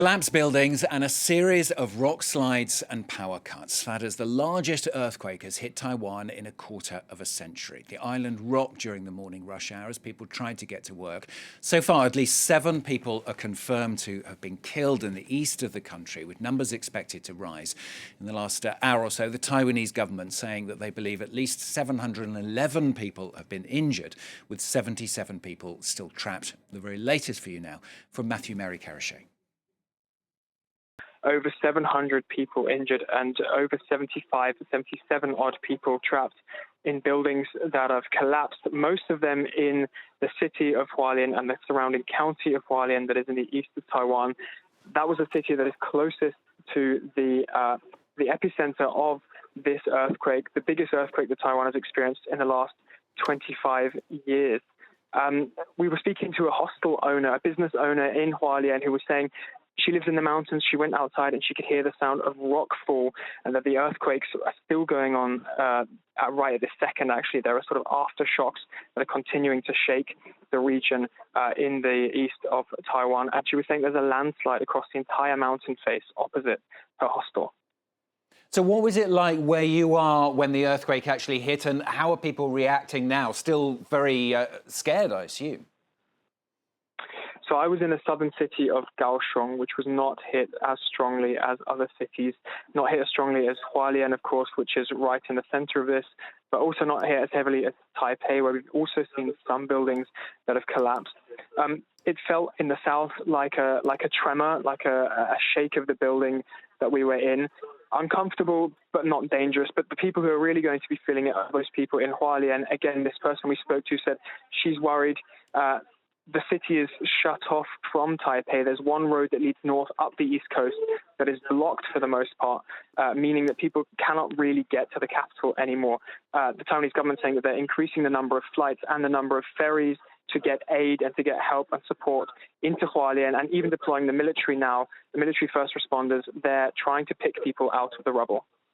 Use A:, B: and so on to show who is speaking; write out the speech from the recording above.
A: Collapsed buildings and a series of rock slides and power cuts. That is the largest earthquake has hit Taiwan in a quarter of a century. The island rocked during the morning rush hour as people tried to get to work. So far, at least 7 people are confirmed to have been killed in the east of the country, with numbers expected to rise. In the last hour or so, the Taiwanese government saying that they believe at least 711 people have been injured, with 77 people still trapped. The very latest for you now from Matthew Merry-Carachet.
B: Over 700 people injured and over 75 to 77 odd people trapped in buildings that have collapsed, most of them in the city of Hualien and the surrounding county of Hualien that is in the east of Taiwan. That was a city that is closest to the epicenter of this earthquake, the biggest earthquake that Taiwan has experienced in the last 25 years. We were speaking to a hostel owner, a business owner in Hualien, who was saying she lives in the mountains. She went outside and she could hear the sound of rock fall, and that the earthquakes are still going on right at this second. Actually, there are sort of aftershocks that are continuing to shake the region in the east of Taiwan. And she was saying there's a landslide across the entire mountain face opposite her hostel.
A: So what was it like where you are when the earthquake actually hit, and how are people reacting now? Still very scared, I assume.
B: So I was in the southern city of Kaohsiung, which was not hit as strongly as other cities, not hit as strongly as Hualien, of course, which is right in the center of this, but also not hit as heavily as Taipei, where we've also seen some buildings that have collapsed. It felt in the south like a tremor, like a shake of the building that we were in. Uncomfortable, but not dangerous. But the people who are really going to be feeling it are those people in Hualien. Again, this person we spoke to said she's worried. The city is shut off from Taipei. There's one road that leads north up the east coast that is blocked for the most part, meaning that people cannot really get to the capital anymore. The Taiwanese government saying that they're increasing the number of flights and the number of ferries to get aid and to get help and support into Hualien, and even deploying the military now, the military first responders. They're trying to pick people out of the rubble.